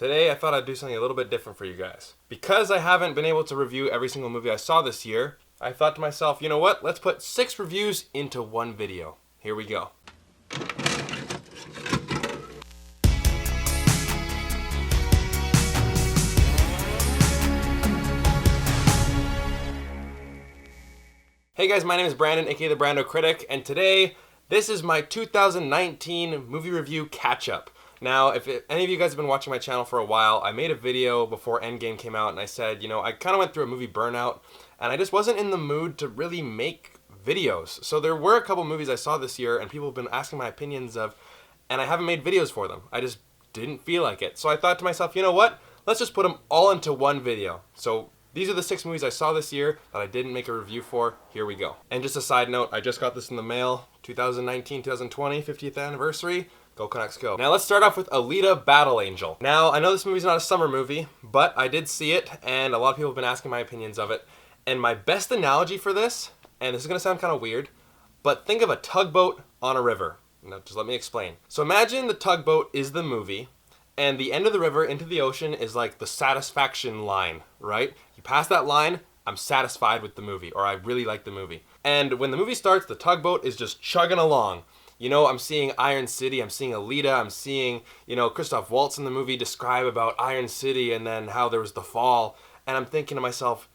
Today I thought I'd do something a little bit different for you guys. Because I haven't been able to review every single movie I saw this year, I thought to myself, you know what, let's put 6 reviews into one video. Here we go. Hey guys, my name is Brandon, aka the BrandoCritic, and today, this is my 2019 movie review catch-up. Now, if any of you guys have been watching my channel for a while, I made a video before Endgame came out, and I said, you know, I kind of went through a movie burnout, and I just wasn't in the mood to really make videos. So there were a couple movies I saw this year, and people have been asking my opinions of, and I haven't made videos for them. I just didn't feel like it. So I thought to myself, you know what? Let's just put them all into one video. So these are the 6 movies I saw this year that I didn't make a review for. Here we go. And just a side note, I just got this in the mail. 2019-2020, 50th anniversary. Go Canucks go. Now let's start off with Alita Battle Angel. Now I know this movie's not a summer movie, but I did see it and a lot of people have been asking my opinions of it. And my best analogy for this, and this is gonna sound kind of weird, but think of a tugboat on a river. Now just let me explain. So imagine the tugboat is the movie and the end of the river into the ocean is like the satisfaction line, right? You pass that line, I'm satisfied with the movie, or I really like the movie. And when the movie starts, the tugboat is just chugging along. You know, I'm seeing Iron City, I'm seeing Alita, I'm seeing, you know, Christoph Waltz in the movie describe about Iron City and then how there was the fall. And I'm thinking to myself,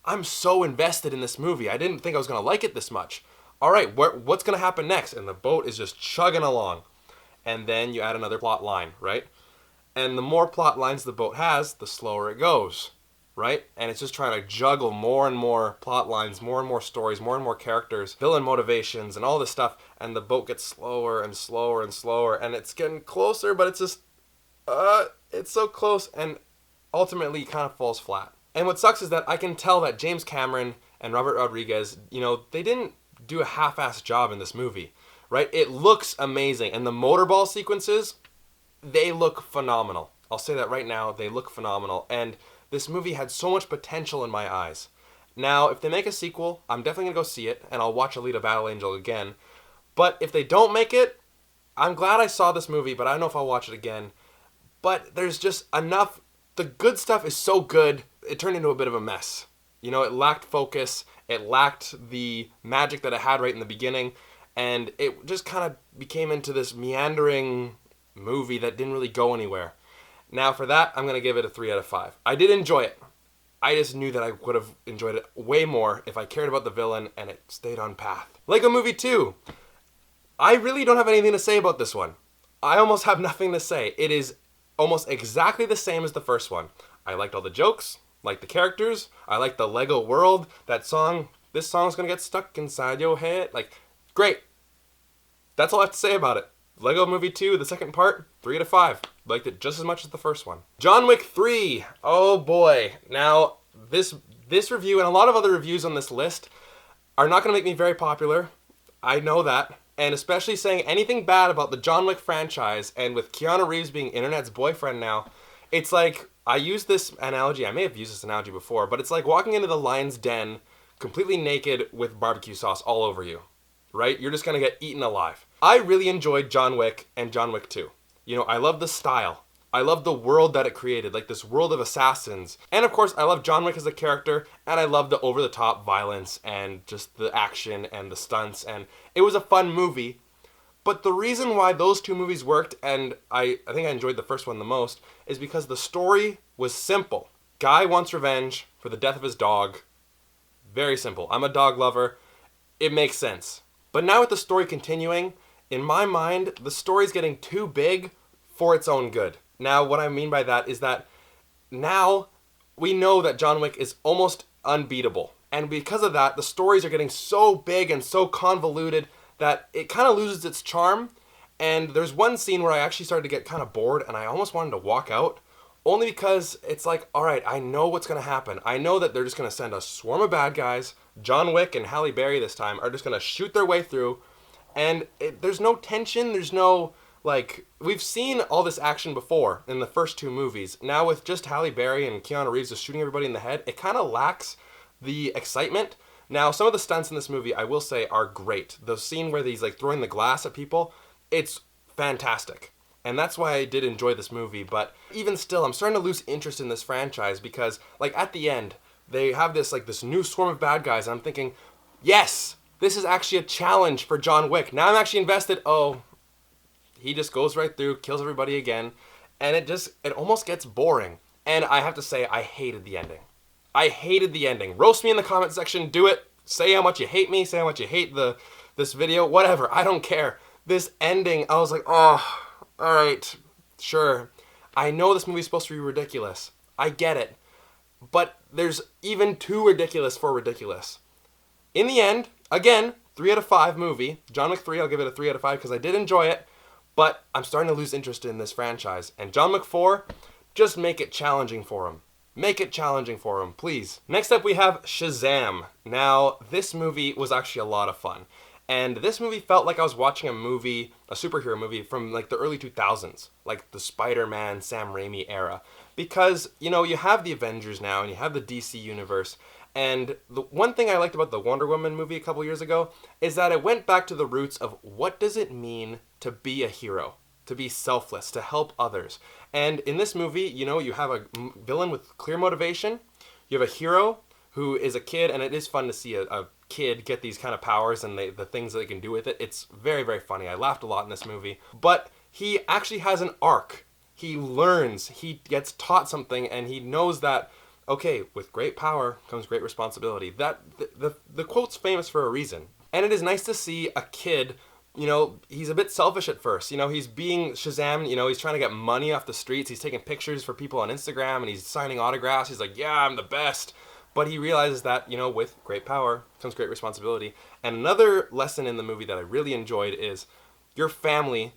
I'm so invested in this movie. I didn't think I was going to like it this much. All right, what's going to happen next? And the boat is just chugging along. And then you add another plot line, right? And the more plot lines the boat has, the slower it goes, right? And it's just trying to juggle more and more plot lines, more and more stories, more and more characters, villain motivations, and all this stuff. And the boat gets slower and slower and slower, and it's getting closer, but it's just, it's so close, and ultimately kind of falls flat. And what sucks is that I can tell that James Cameron and Robert Rodriguez, you know, they didn't do a half-assed job in this movie, right? It looks amazing, and the motorball sequences, they look phenomenal. I'll say that right now, they look phenomenal, and this movie had so much potential in my eyes. Now, if they make a sequel, I'm definitely going to go see it, and I'll watch Alita Battle Angel again. But if they don't make it, I'm glad I saw this movie, but I don't know if I'll watch it again. But there's just enough. The good stuff is so good, it turned into a bit of a mess. You know, it lacked focus, it lacked the magic that it had right in the beginning, and it just kind of became into this meandering movie that didn't really go anywhere. Now for that, I'm going to give it a 3 out of 5. I did enjoy it. I just knew that I would have enjoyed it way more if I cared about the villain and it stayed on path. Lego Movie 2. I really don't have anything to say about this one. I almost have nothing to say. It is almost exactly the same as the first one. I liked all the jokes, liked the characters, I liked the Lego world, that song, this song's gonna get stuck inside your head. Like, great. That's all I have to say about it. Lego Movie 2, the second part, 3 out of 5. Liked it just as much as the first one. John Wick 3. Oh boy. Now, this review and a lot of other reviews on this list are not gonna make me very popular. I know that. And especially saying anything bad about the John Wick franchise, and with Keanu Reeves being internet's boyfriend now, it's like, I use this analogy, I may have used this analogy before, but it's like walking into the lion's den completely naked with barbecue sauce all over you, right? You're just gonna get eaten alive. I really enjoyed John Wick and John Wick 2. You know, I love the style. I love the world that it created, like this world of assassins. And of course, I love John Wick as a character, and I love the over-the-top violence and just the action and the stunts, and it was a fun movie. But the reason why those 2 movies worked, and I think I enjoyed the first one the most, is because the story was simple. Guy wants revenge for the death of his dog. Very simple. I'm a dog lover. It makes sense. But now with the story continuing, in my mind, the story's getting too big for its own good. Now, what I mean by that is that now we know that John Wick is almost unbeatable. And because of that, the stories are getting so big and so convoluted that it kind of loses its charm. And there's one scene where I actually started to get kind of bored and I almost wanted to walk out. Only because it's like, all right, I know what's going to happen. I know that they're just going to send a swarm of bad guys. John Wick and Halle Berry this time are just going to shoot their way through. And there's no tension, there's no, like, we've seen all this action before in the first 2 movies. Now with just Halle Berry and Keanu Reeves just shooting everybody in the head, it kind of lacks the excitement. Now, some of the stunts in this movie, I will say, are great. The scene where he's, like, throwing the glass at people, it's fantastic. And that's why I did enjoy this movie, but even still, I'm starting to lose interest in this franchise because, like, at the end, they have this, like, this new swarm of bad guys, and I'm thinking, yes, this is actually a challenge for John Wick. Now I'm actually invested. Oh, he just goes right through, kills everybody again, and it almost gets boring. And I have to say, I hated the ending. I hated the ending. Roast me in the comment section, do it. Say how much you hate me, say how much you hate this video, whatever, I don't care. This ending, I was like, oh, alright, sure. I know this movie's supposed to be ridiculous. I get it. But there's even too ridiculous for ridiculous. In the end, again, 3 out of 5 movie. John Wick 3, I'll give it a 3 out of 5 because I did enjoy it. But I'm starting to lose interest in this franchise. And John Wick 4, just make it challenging for him. Make it challenging for him, please. Next up we have Shazam. Now, this movie was actually a lot of fun. And this movie felt like I was watching a superhero movie from like the early 2000s, like the Spider-Man, Sam Raimi era. Because, you know, you have the Avengers now and you have the DC universe. And the one thing I liked about the Wonder Woman movie a couple years ago is that it went back to the roots of what does it mean to be a hero, to be selfless, to help others. And in this movie, you know, you have a villain with clear motivation. You have a hero who is a kid, and it is fun to see a kid get these kind of powers and the things that they can do with it. It's very, very funny. I laughed a lot in this movie. But he actually has an arc. He learns, he gets taught something, and he knows that, okay, with great power comes great responsibility. The quote's famous for a reason. And it is nice to see a kid, you know, he's a bit selfish at first. You know, he's being Shazam, you know, he's trying to get money off the streets. He's taking pictures for people on Instagram, and he's signing autographs. He's like, yeah, I'm the best. But he realizes that, you know, with great power comes great responsibility. And another lesson in the movie that I really enjoyed is your family,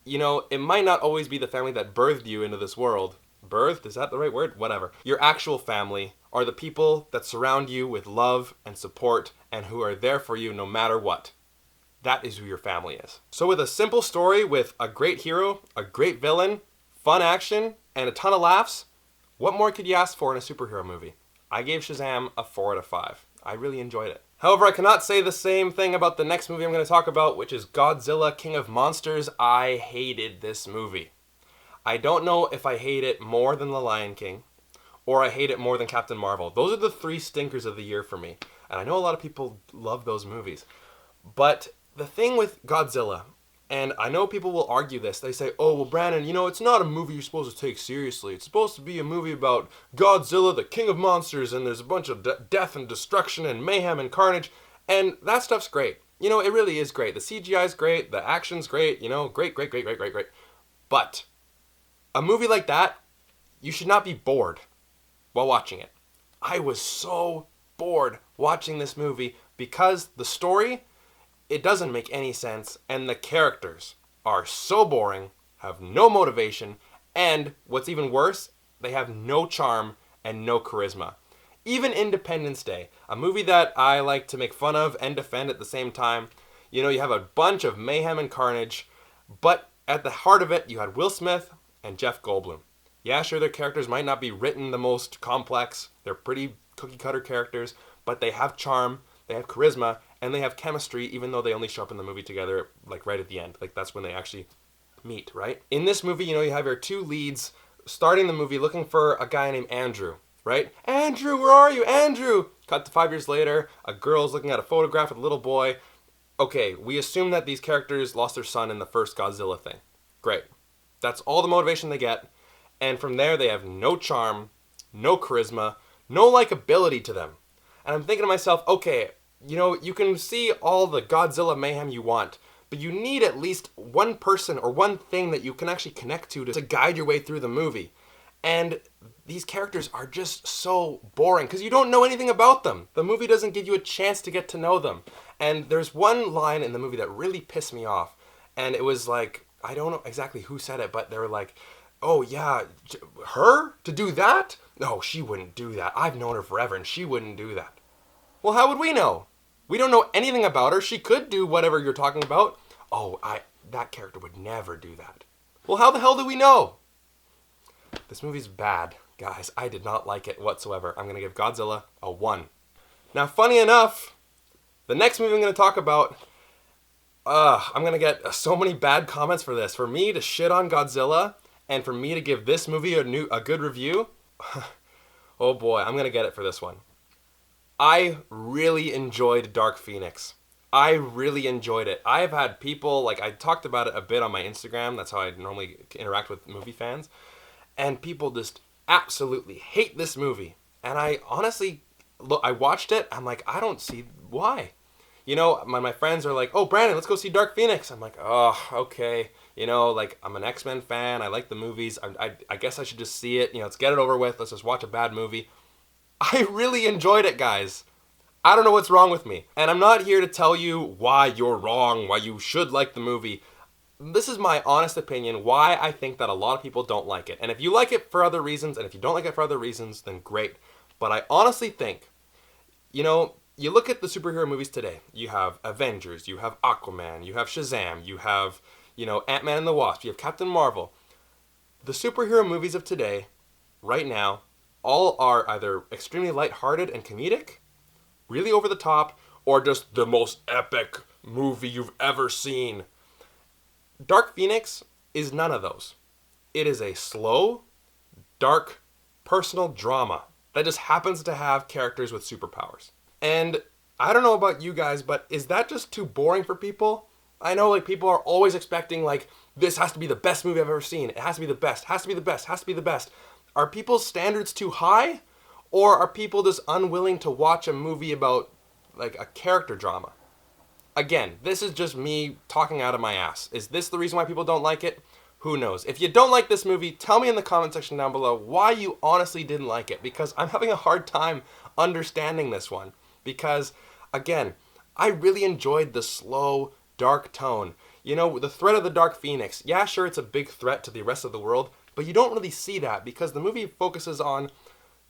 you know, it might not always be the family that birthed you into this world. Birthed? Is that the right word? Whatever. Your actual family are the people that surround you with love and support and who are there for you no matter what. That is who your family is. So with a simple story with a great hero, a great villain, fun action, and a ton of laughs, what more could you ask for in a superhero movie? I gave Shazam a 4 out of 5. I really enjoyed it. However, I cannot say the same thing about the next movie I'm going to talk about, which is Godzilla, King of Monsters. I hated this movie. I don't know if I hate it more than The Lion King, or I hate it more than Captain Marvel. Those are the 3 stinkers of the year for me. And I know a lot of people love those movies. But the thing with Godzilla, and I know people will argue this, they say, oh, well, Brandon, you know, it's not a movie you're supposed to take seriously. It's supposed to be a movie about Godzilla, the king of monsters, and there's a bunch of death and destruction and mayhem and carnage, and that stuff's great. You know, it really is great. The CGI's great, the action's great, you know, great. But a movie like that, you should not be bored while watching it. I was so bored watching this movie because the story, it doesn't make any sense, and the characters are so boring, have no motivation, and what's even worse, they have no charm and no charisma. Even Independence Day, a movie that I like to make fun of and defend at the same time, you know, you have a bunch of mayhem and carnage, but at the heart of it, you had Will Smith and Jeff Goldblum. Yeah, sure, their characters might not be written the most complex, they're pretty cookie-cutter characters, but they have charm, they have charisma, and they have chemistry, even though they only show up in the movie together, like, right at the end. Like, that's when they actually meet, right? In this movie, you know, you have your 2 leads starting the movie looking for a guy named Andrew, right? Andrew, where are you? Andrew! Cut to 5 years later, a girl's looking at a photograph of a little boy. Okay, we assume that these characters lost their son in the first Godzilla thing. Great. That's all the motivation they get. And from there, they have no charm, no charisma, no likability to them. And I'm thinking to myself, okay, you know, you can see all the Godzilla mayhem you want, but you need at least one person or one thing that you can actually connect to guide your way through the movie. And these characters are just so boring because you don't know anything about them. The movie doesn't give you a chance to get to know them. And there's one line in the movie that really pissed me off. And it was like, I don't know exactly who said it, but they were like, oh yeah, her? To do that? No, she wouldn't do that. I've known her forever and she wouldn't do that. Well, how would we know? We don't know anything about her. She could do whatever you're talking about. Oh, that character would never do that. Well, how the hell do we know? This movie's bad, guys. I did not like it whatsoever. I'm going to give Godzilla a 1. Now, funny enough, the next movie I'm going to talk about, I'm gonna get so many bad comments for this. For me to shit on Godzilla and for me to give this movie a good review, oh boy, I'm gonna get it for this one. I really enjoyed Dark Phoenix. I really enjoyed it. I've had people, like, I talked about it a bit on my Instagram. That's how I normally interact with movie fans. And people just absolutely hate this movie. And I honestly, look, I watched it. I'm like, I don't see why. You know, my friends are like, oh, Brandon, let's go see Dark Phoenix. I'm like, oh, okay. You know, like, I'm an X-Men fan. I like the movies. I guess I should just see it. You know, let's get it over with. Let's just watch a bad movie. I really enjoyed it, guys. I don't know what's wrong with me. And I'm not here to tell you why you're wrong, why you should like the movie. This is my honest opinion, why I think that a lot of people don't like it. And if you like it for other reasons, and if you don't like it for other reasons, then great. But I honestly think, you know, you look at the superhero movies today. You have Avengers, you have Aquaman, you have Shazam, you have, you know, Ant-Man and the Wasp, you have Captain Marvel. The superhero movies of today, right now, all are either extremely lighthearted and comedic, really over the top, or just the most epic movie you've ever seen. Dark Phoenix is none of those. It is a slow, dark, personal drama that just happens to have characters with superpowers. And I don't know about you guys, but is that just too boring for people? I know, like, people are always expecting, like, this has to be the best movie I've ever seen. It has to be the best, has to be the best, has to be the best. Are people's standards too high? Or are people just unwilling to watch a movie about, like, a character drama? Again, this is just me talking out of my ass. Is this the reason why people don't like it? Who knows? If you don't like this movie, tell me in the comment section down below why you honestly didn't like it, because I'm having a hard time understanding this one. Because, again, I really enjoyed the slow, dark tone. You know, the threat of the Dark Phoenix. Yeah, sure, it's a big threat to the rest of the world, but you don't really see that because the movie focuses on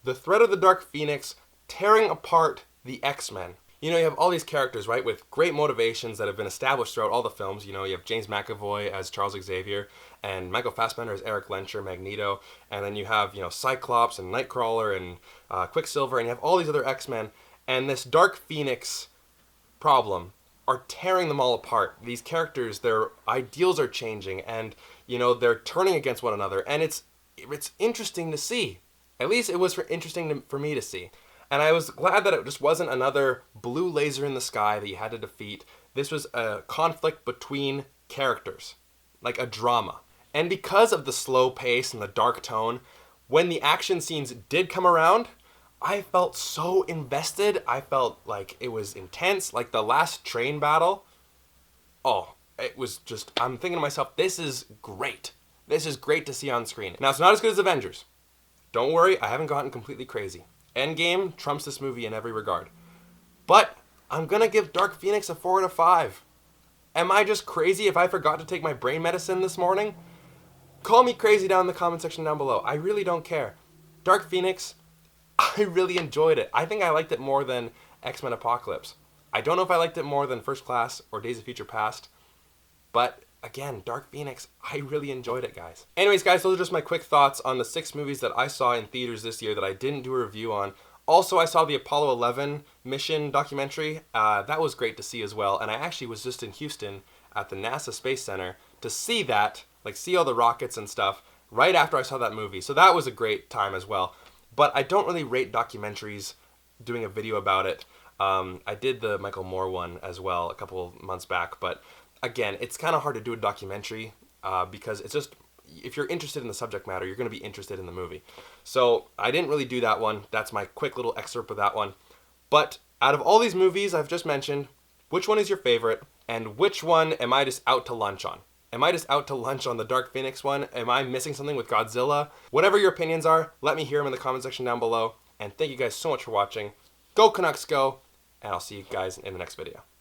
the threat of the Dark Phoenix tearing apart the X-Men. You know, you have all these characters, right, with great motivations that have been established throughout all the films. You know, you have James McAvoy as Charles Xavier, and Michael Fassbender as Eric Lehnsherr, Magneto, and then you have, you know, Cyclops and Nightcrawler and Quicksilver, and you have all these other X-Men, and this Dark Phoenix problem are tearing them all apart. These characters, their ideals are changing, and, you know, they're turning against one another, and it's interesting to see. At least it was interesting for me to see. And I was glad that it just wasn't another blue laser in the sky that you had to defeat. This was a conflict between characters, like a drama. And because of the slow pace and the dark tone, when the action scenes did come around, I felt so invested. I felt like it was intense, like the last train battle. Oh, it was just, I'm thinking to myself, this is great. This is great to see on screen. Now, it's not as good as Avengers. Don't worry, I haven't gotten completely crazy. Endgame trumps this movie in every regard. But I'm gonna give Dark Phoenix a 4 out of 5. Am I just crazy if I forgot to take my brain medicine this morning? Call me crazy down in the comment section down below. I really don't care. Dark Phoenix, I really enjoyed it. I think I liked it more than X-Men Apocalypse. I don't know if I liked it more than First Class or Days of Future Past, but again, Dark Phoenix, I really enjoyed it, guys. Anyways, guys, those are just my quick thoughts on the 6 movies that I saw in theaters this year that I didn't do a review on. Also, I saw the Apollo 11 mission documentary. That was great to see as well. And I actually was just in Houston at the NASA Space Center to see that, like see all the rockets and stuff, right after I saw that movie. So that was a great time as well. But I don't really rate documentaries doing a video about it. I did the Michael Moore one as well a couple months back, but again, it's kind of hard to do a documentary because it's just, if you're interested in the subject matter, you're going to be interested in the movie. So I didn't really do that one. That's my quick little excerpt of that one. But out of all these movies I've just mentioned, which one is your favorite? And which one am I just out to lunch on? Am I just out to lunch on the Dark Phoenix one? Am I missing something with Godzilla? Whatever your opinions are, let me hear them in the comment section down below. And thank you guys so much for watching. Go Canucks go! And I'll see you guys in the next video.